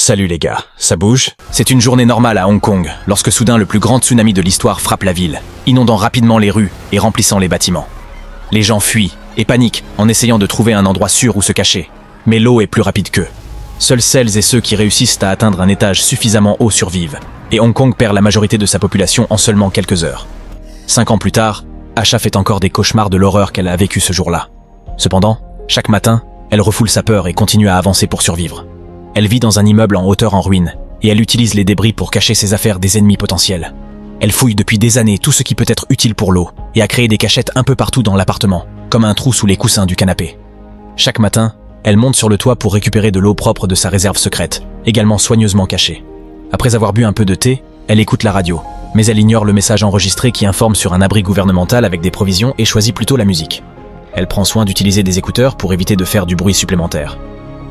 Salut les gars, ça bouge? C'est une journée normale à Hong Kong, lorsque soudain le plus grand tsunami de l'histoire frappe la ville, inondant rapidement les rues et remplissant les bâtiments. Les gens fuient et paniquent en essayant de trouver un endroit sûr où se cacher. Mais l'eau est plus rapide qu'eux. Seuls celles et ceux qui réussissent à atteindre un étage suffisamment haut survivent, et Hong Kong perd la majorité de sa population en seulement quelques heures. 5 ans plus tard, Asha fait encore des cauchemars de l'horreur qu'elle a vécue ce jour-là. Cependant, chaque matin, elle refoule sa peur et continue à avancer pour survivre. Elle vit dans un immeuble en hauteur en ruine, et elle utilise les débris pour cacher ses affaires des ennemis potentiels. Elle fouille depuis des années tout ce qui peut être utile pour l'eau, et a créé des cachettes un peu partout dans l'appartement, comme un trou sous les coussins du canapé. Chaque matin, elle monte sur le toit pour récupérer de l'eau propre de sa réserve secrète, également soigneusement cachée. Après avoir bu un peu de thé, elle écoute la radio, mais elle ignore le message enregistré qui informe sur un abri gouvernemental avec des provisions et choisit plutôt la musique. Elle prend soin d'utiliser des écouteurs pour éviter de faire du bruit supplémentaire.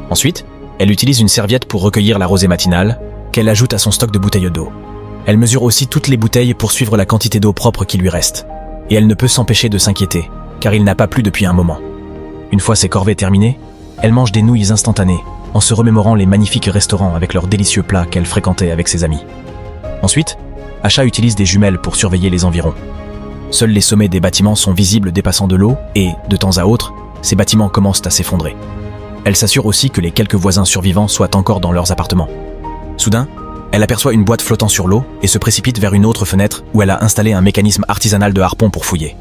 Ensuite, elle utilise une serviette pour recueillir la rosée matinale, qu'elle ajoute à son stock de bouteilles d'eau. Elle mesure aussi toutes les bouteilles pour suivre la quantité d'eau propre qui lui reste. Et elle ne peut s'empêcher de s'inquiéter, car il n'a pas plu depuis un moment. Une fois ses corvées terminées, elle mange des nouilles instantanées, en se remémorant les magnifiques restaurants avec leurs délicieux plats qu'elle fréquentait avec ses amis. Ensuite, Asha utilise des jumelles pour surveiller les environs. Seuls les sommets des bâtiments sont visibles dépassant de l'eau et, de temps à autre, ces bâtiments commencent à s'effondrer. Elle s'assure aussi que les quelques voisins survivants soient encore dans leurs appartements. Soudain, elle aperçoit une boîte flottant sur l'eau et se précipite vers une autre fenêtre où elle a installé un mécanisme artisanal de harpon pour fouiller.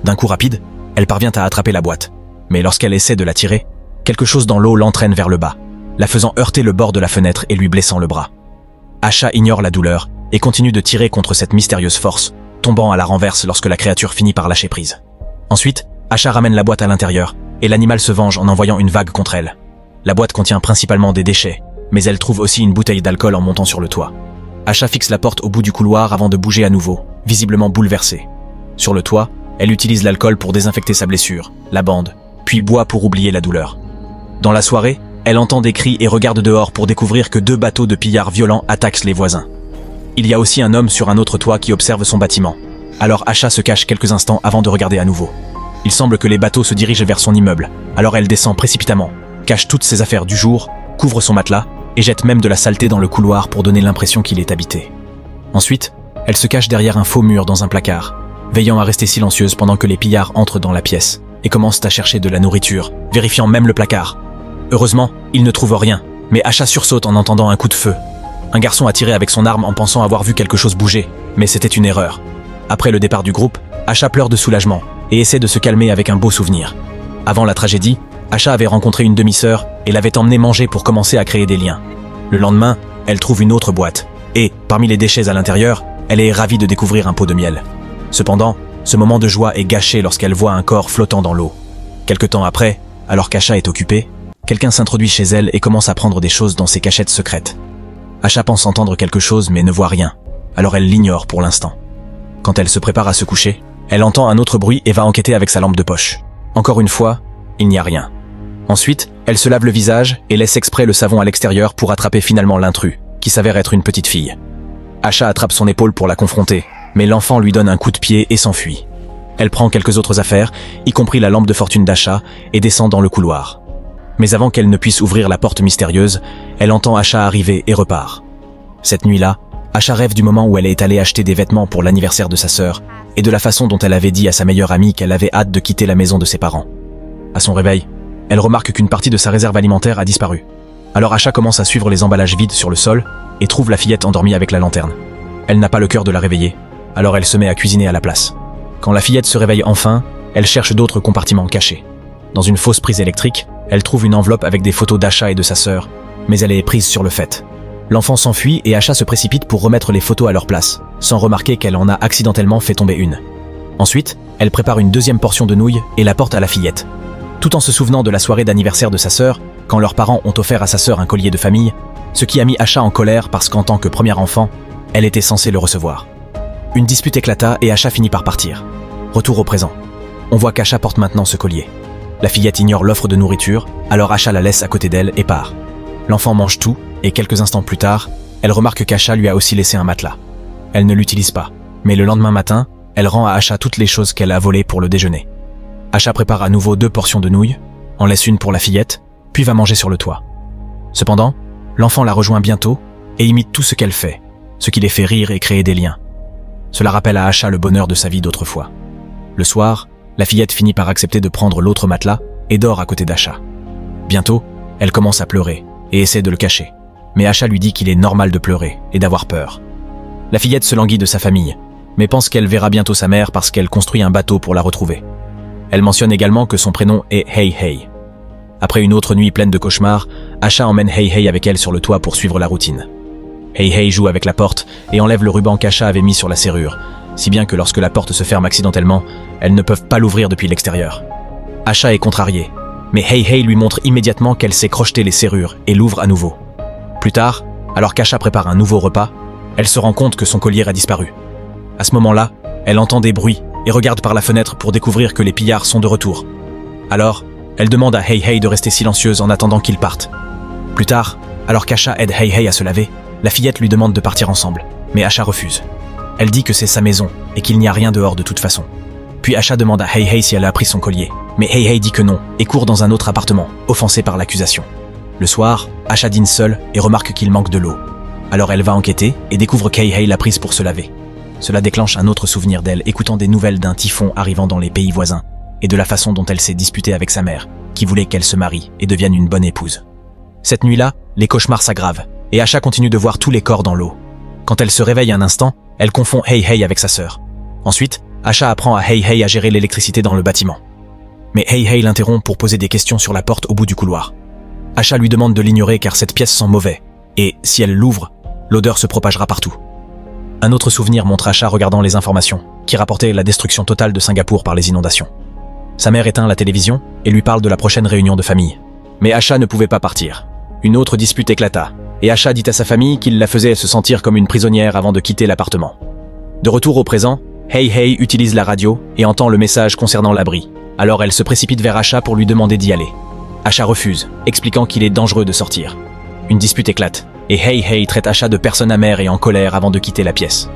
D'un coup rapide, elle parvient à attraper la boîte. Mais lorsqu'elle essaie de la tirer, quelque chose dans l'eau l'entraîne vers le bas, la faisant heurter le bord de la fenêtre et lui blessant le bras. Asha ignore la douleur et continue de tirer contre cette mystérieuse force, tombant à la renverse lorsque la créature finit par lâcher prise. Ensuite, Asha ramène la boîte à l'intérieur, et l'animal se venge en envoyant une vague contre elle. La boîte contient principalement des déchets, mais elle trouve aussi une bouteille d'alcool en montant sur le toit. Asha fixe la porte au bout du couloir avant de bouger à nouveau, visiblement bouleversée. Sur le toit, elle utilise l'alcool pour désinfecter sa blessure, la bande, puis boit pour oublier la douleur. Dans la soirée, elle entend des cris et regarde dehors pour découvrir que 2 bateaux de pillards violents attaquent les voisins. Il y a aussi un homme sur un autre toit qui observe son bâtiment. Alors Asha se cache quelques instants avant de regarder à nouveau. Il semble que les bateaux se dirigent vers son immeuble, alors elle descend précipitamment, cache toutes ses affaires du jour, couvre son matelas et jette même de la saleté dans le couloir pour donner l'impression qu'il est habité. Ensuite, elle se cache derrière un faux mur dans un placard, veillant à rester silencieuse pendant que les pillards entrent dans la pièce et commencent à chercher de la nourriture, vérifiant même le placard. Heureusement, ils ne trouvent rien, mais Asha sursaute en entendant un coup de feu. Un garçon a tiré avec son arme en pensant avoir vu quelque chose bouger, mais c'était une erreur. Après le départ du groupe, Asha pleure de soulagement et essaie de se calmer avec un beau souvenir. Avant la tragédie, Asha avait rencontré une demi-sœur et l'avait emmenée manger pour commencer à créer des liens. Le lendemain, elle trouve une autre boîte et, parmi les déchets à l'intérieur, elle est ravie de découvrir un pot de miel. Cependant, ce moment de joie est gâché lorsqu'elle voit un corps flottant dans l'eau. Quelque temps après, alors qu'Asha est occupée, quelqu'un s'introduit chez elle et commence à prendre des choses dans ses cachettes secrètes. Asha pense entendre quelque chose mais ne voit rien, alors elle l'ignore pour l'instant. Quand elle se prépare à se coucher, elle entend un autre bruit et va enquêter avec sa lampe de poche. Encore une fois, il n'y a rien. Ensuite, elle se lave le visage et laisse exprès le savon à l'extérieur pour attraper finalement l'intrus, qui s'avère être une petite fille. Asha attrape son épaule pour la confronter, mais l'enfant lui donne un coup de pied et s'enfuit. Elle prend quelques autres affaires, y compris la lampe de fortune d'Asha, et descend dans le couloir. Mais avant qu'elle ne puisse ouvrir la porte mystérieuse, elle entend Asha arriver et repart. Cette nuit-là, Asha rêve du moment où elle est allée acheter des vêtements pour l'anniversaire de sa sœur et de la façon dont elle avait dit à sa meilleure amie qu'elle avait hâte de quitter la maison de ses parents. À son réveil, elle remarque qu'une partie de sa réserve alimentaire a disparu. Alors Asha commence à suivre les emballages vides sur le sol et trouve la fillette endormie avec la lanterne. Elle n'a pas le cœur de la réveiller, alors elle se met à cuisiner à la place. Quand la fillette se réveille enfin, elle cherche d'autres compartiments cachés. Dans une fausse prise électrique, elle trouve une enveloppe avec des photos d'Asha et de sa sœur, mais elle est prise sur le fait. L'enfant s'enfuit et Asha se précipite pour remettre les photos à leur place, sans remarquer qu'elle en a accidentellement fait tomber une. Ensuite, elle prépare une deuxième portion de nouilles et la porte à la fillette. Tout en se souvenant de la soirée d'anniversaire de sa sœur, quand leurs parents ont offert à sa sœur un collier de famille, ce qui a mis Asha en colère parce qu'en tant que premier enfant, elle était censée le recevoir. Une dispute éclata et Asha finit par partir. Retour au présent. On voit qu'Asha porte maintenant ce collier. La fillette ignore l'offre de nourriture, alors Asha la laisse à côté d'elle et part. L'enfant mange tout, et quelques instants plus tard, elle remarque qu'Asha lui a aussi laissé un matelas. Elle ne l'utilise pas, mais le lendemain matin, elle rend à Asha toutes les choses qu'elle a volées pour le déjeuner. Asha prépare à nouveau 2 portions de nouilles, en laisse une pour la fillette, puis va manger sur le toit. Cependant, L'enfant la rejoint bientôt et imite tout ce qu'elle fait, ce qui les fait rire et créer des liens. Cela rappelle à Asha le bonheur de sa vie d'autrefois. Le soir, la fillette finit par accepter de prendre l'autre matelas et dort à côté d'Asha. Bientôt, elle commence à pleurer et essaie de le cacher. Mais Asha lui dit qu'il est normal de pleurer et d'avoir peur. La fillette se languit de sa famille, mais pense qu'elle verra bientôt sa mère parce qu'elle construit un bateau pour la retrouver. Elle mentionne également que son prénom est Hei Hei. Après une autre nuit pleine de cauchemars, Asha emmène Hei Hei avec elle sur le toit pour suivre la routine. Hei Hei joue avec la porte et enlève le ruban qu'Asha avait mis sur la serrure, si bien que lorsque la porte se ferme accidentellement, elles ne peuvent pas l'ouvrir depuis l'extérieur. Asha est contrariée, mais Hei Hei lui montre immédiatement qu'elle sait crocheter les serrures et l'ouvre à nouveau. Plus tard, alors qu'Asha prépare un nouveau repas, elle se rend compte que son collier a disparu. À ce moment-là, elle entend des bruits et regarde par la fenêtre pour découvrir que les pillards sont de retour. Alors, elle demande à Hei Hei de rester silencieuse en attendant qu'ils partent. Plus tard, alors qu'Asha aide Hei Hei à se laver, la fillette lui demande de partir ensemble, mais Asha refuse. Elle dit que c'est sa maison et qu'il n'y a rien dehors de toute façon. Puis Asha demande à Hei Hei si elle a pris son collier, mais Hei Hei dit que non et court dans un autre appartement, offensée par l'accusation. Le soir, Asha dîne seule et remarque qu'il manque de l'eau. Alors elle va enquêter et découvre qu'Hei Hei l'a prise pour se laver. Cela déclenche un autre souvenir d'elle écoutant des nouvelles d'un typhon arrivant dans les pays voisins et de la façon dont elle s'est disputée avec sa mère, qui voulait qu'elle se marie et devienne une bonne épouse. Cette nuit-là, les cauchemars s'aggravent et Asha continue de voir tous les corps dans l'eau. Quand elle se réveille un instant, elle confond Hei Hei avec sa sœur. Ensuite, Asha apprend à Hei Hei à gérer l'électricité dans le bâtiment. Mais Hei Hei l'interrompt pour poser des questions sur la porte au bout du couloir. Asha lui demande de l'ignorer car cette pièce sent mauvais, et si elle l'ouvre, l'odeur se propagera partout. Un autre souvenir montre Asha regardant les informations, qui rapportaient la destruction totale de Singapour par les inondations. Sa mère éteint la télévision et lui parle de la prochaine réunion de famille. Mais Asha ne pouvait pas partir. Une autre dispute éclata, et Asha dit à sa famille qu'il la faisait se sentir comme une prisonnière avant de quitter l'appartement. De retour au présent, Hei Hei utilise la radio et entend le message concernant l'abri. Alors elle se précipite vers Asha pour lui demander d'y aller. Asha refuse, expliquant qu'il est dangereux de sortir. Une dispute éclate, et Hei Hei traite Asha de personne amère et en colère avant de quitter la pièce.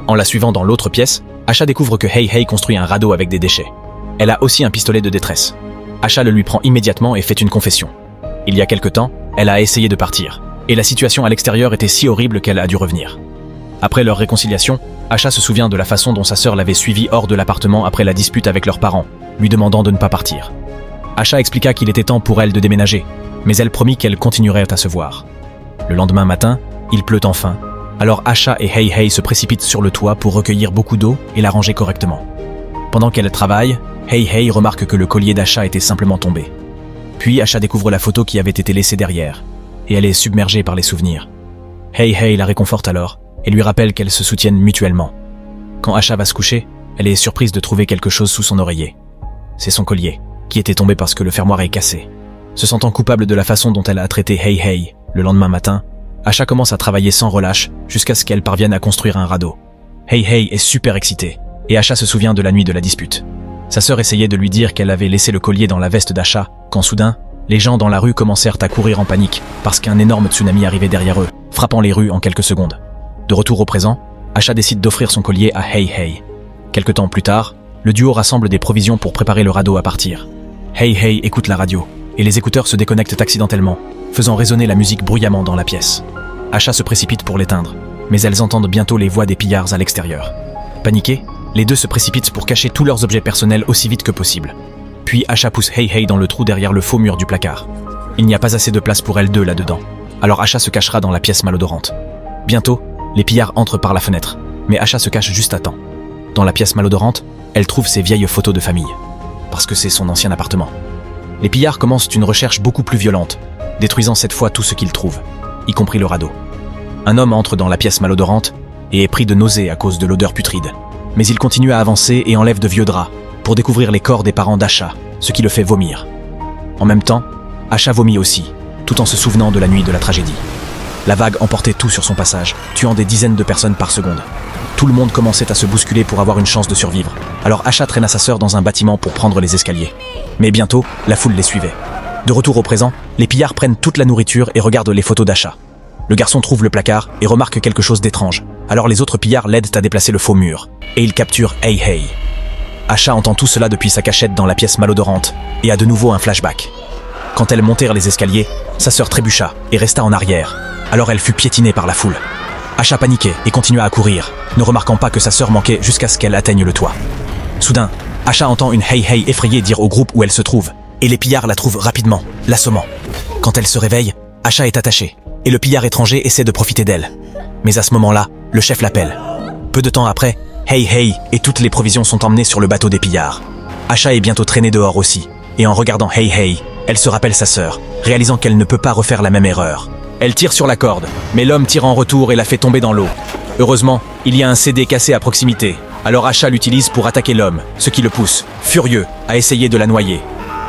En la suivant dans l'autre pièce, Asha découvre que Hei Hei construit un radeau avec des déchets. Elle a aussi un pistolet de détresse. Asha le lui prend immédiatement et fait une confession. Il y a quelque temps, elle a essayé de partir, et la situation à l'extérieur était si horrible qu'elle a dû revenir. Après leur réconciliation, Asha se souvient de la façon dont sa sœur l'avait suivie hors de l'appartement après la dispute avec leurs parents, lui demandant de ne pas partir. Asha expliqua qu'il était temps pour elle de déménager, mais elle promit qu'elle continuerait à se voir. Le lendemain matin, il pleut enfin, alors Asha et Hei Hei se précipitent sur le toit pour recueillir beaucoup d'eau et la ranger correctement. Pendant qu'elle travaille, Hei Hei remarque que le collier d'Asha était simplement tombé. Puis Asha découvre la photo qui avait été laissée derrière, et elle est submergée par les souvenirs. Hei Hei la réconforte alors, et lui rappelle qu'elles se soutiennent mutuellement. Quand Asha va se coucher, elle est surprise de trouver quelque chose sous son oreiller. C'est son collier, qui était tombé parce que le fermoir est cassé. Se sentant coupable de la façon dont elle a traité Hei Hei, le lendemain matin, Asha commence à travailler sans relâche jusqu'à ce qu'elle parvienne à construire un radeau. Hei Hei est super excitée, et Asha se souvient de la nuit de la dispute. Sa sœur essayait de lui dire qu'elle avait laissé le collier dans la veste d'Asha, quand soudain, les gens dans la rue commencèrent à courir en panique parce qu'un énorme tsunami arrivait derrière eux, frappant les rues en quelques secondes. De retour au présent, Asha décide d'offrir son collier à Hei Hei. Quelque temps plus tard, le duo rassemble des provisions pour préparer le radeau à partir. Hei Hei écoute la radio, et les écouteurs se déconnectent accidentellement, faisant résonner la musique bruyamment dans la pièce. Asha se précipite pour l'éteindre, mais elles entendent bientôt les voix des pillards à l'extérieur. Paniquées, les deux se précipitent pour cacher tous leurs objets personnels aussi vite que possible. Puis Asha pousse Hei Hei dans le trou derrière le faux mur du placard. Il n'y a pas assez de place pour elles deux là-dedans, alors Asha se cachera dans la pièce malodorante. Bientôt, les pillards entrent par la fenêtre, mais Asha se cache juste à temps. Dans la pièce malodorante, elle trouve ses vieilles photos de famille, parce que c'est son ancien appartement. Les pillards commencent une recherche beaucoup plus violente, détruisant cette fois tout ce qu'ils trouvent, y compris le radeau. Un homme entre dans la pièce malodorante et est pris de nausée à cause de l'odeur putride. Mais il continue à avancer et enlève de vieux draps pour découvrir les corps des parents d'Asha, ce qui le fait vomir. En même temps, Asha vomit aussi, tout en se souvenant de la nuit de la tragédie. La vague emportait tout sur son passage, tuant des dizaines de personnes par seconde. Tout le monde commençait à se bousculer pour avoir une chance de survivre. Alors Asha traîna sa sœur dans un bâtiment pour prendre les escaliers. Mais bientôt, la foule les suivait. De retour au présent, les pillards prennent toute la nourriture et regardent les photos d'Asha. Le garçon trouve le placard et remarque quelque chose d'étrange. Alors les autres pillards l'aident à déplacer le faux mur. Et ils capturent Hei Hei. Asha entend tout cela depuis sa cachette dans la pièce malodorante et a de nouveau un flashback. Quand elles montèrent les escaliers, sa sœur trébucha et resta en arrière. Alors elle fut piétinée par la foule. Asha paniquait et continua à courir, ne remarquant pas que sa sœur manquait jusqu'à ce qu'elle atteigne le toit. Soudain, Asha entend une hey-hey effrayée dire au groupe où elle se trouve, et les pillards la trouvent rapidement, l'assommant. Quand elle se réveille, Asha est attachée, et le pillard étranger essaie de profiter d'elle. Mais à ce moment-là, le chef l'appelle. Peu de temps après, hey-hey et toutes les provisions sont emmenées sur le bateau des pillards. Asha est bientôt traînée dehors aussi, et en regardant hey-hey, elle se rappelle sa sœur, réalisant qu'elle ne peut pas refaire la même erreur. Elle tire sur la corde, mais l'homme tire en retour et la fait tomber dans l'eau. Heureusement, il y a un CD cassé à proximité, alors Asha l'utilise pour attaquer l'homme, ce qui le pousse, furieux, à essayer de la noyer.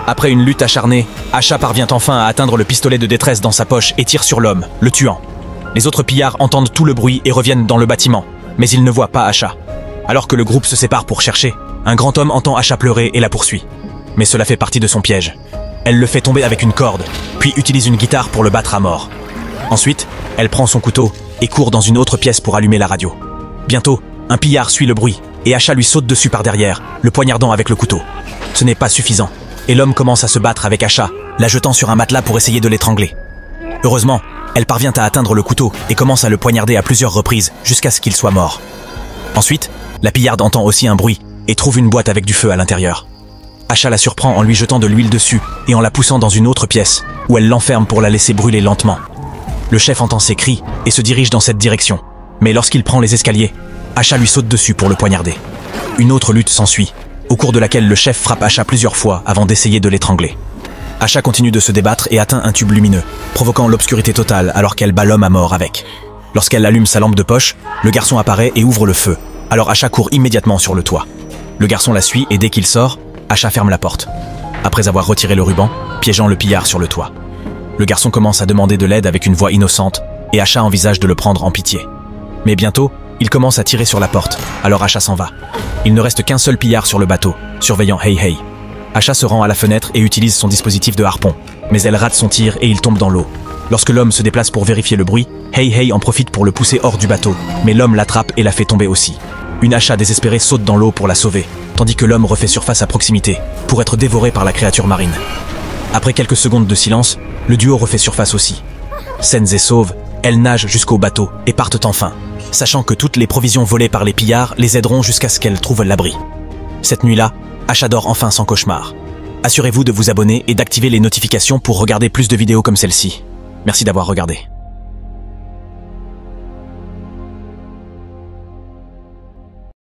Après une lutte acharnée, Asha parvient enfin à atteindre le pistolet de détresse dans sa poche et tire sur l'homme, le tuant. Les autres pillards entendent tout le bruit et reviennent dans le bâtiment, mais ils ne voient pas Asha. Alors que le groupe se sépare pour chercher, un grand homme entend Asha pleurer et la poursuit. Mais cela fait partie de son piège. Elle le fait tomber avec une corde, puis utilise une guitare pour le battre à mort. Ensuite, elle prend son couteau et court dans une autre pièce pour allumer la radio. Bientôt, un pillard suit le bruit, et Asha lui saute dessus par derrière, le poignardant avec le couteau. Ce n'est pas suffisant, et l'homme commence à se battre avec Asha, la jetant sur un matelas pour essayer de l'étrangler. Heureusement, elle parvient à atteindre le couteau et commence à le poignarder à plusieurs reprises, jusqu'à ce qu'il soit mort. Ensuite, la pillarde entend aussi un bruit, et trouve une boîte avec du feu à l'intérieur. Asha la surprend en lui jetant de l'huile dessus, et en la poussant dans une autre pièce, où elle l'enferme pour la laisser brûler lentement. Le chef entend ses cris et se dirige dans cette direction. Mais lorsqu'il prend les escaliers, Asha lui saute dessus pour le poignarder. Une autre lutte s'ensuit, au cours de laquelle le chef frappe Asha plusieurs fois avant d'essayer de l'étrangler. Asha continue de se débattre et atteint un tube lumineux, provoquant l'obscurité totale alors qu'elle bat l'homme à mort avec. Lorsqu'elle allume sa lampe de poche, le garçon apparaît et ouvre le feu, alors Asha court immédiatement sur le toit. Le garçon la suit et dès qu'il sort, Asha ferme la porte, après avoir retiré le ruban, piégeant le pillard sur le toit. Le garçon commence à demander de l'aide avec une voix innocente, et Asha envisage de le prendre en pitié. Mais bientôt, il commence à tirer sur la porte, alors Asha s'en va. Il ne reste qu'un seul pillard sur le bateau, surveillant hey-hey. Asha se rend à la fenêtre et utilise son dispositif de harpon, mais elle rate son tir et il tombe dans l'eau. Lorsque l'homme se déplace pour vérifier le bruit, hey-hey en profite pour le pousser hors du bateau, mais l'homme l'attrape et la fait tomber aussi. Une Asha désespérée saute dans l'eau pour la sauver, tandis que l'homme refait surface à proximité, pour être dévoré par la créature marine. Après quelques secondes de silence, le duo refait surface aussi. Saines et sauves, elles nagent jusqu'au bateau et partent enfin, sachant que toutes les provisions volées par les pillards les aideront jusqu'à ce qu'elles trouvent l'abri. Cette nuit-là, Asha dort enfin sans cauchemar. Assurez-vous de vous abonner et d'activer les notifications pour regarder plus de vidéos comme celle-ci. Merci d'avoir regardé.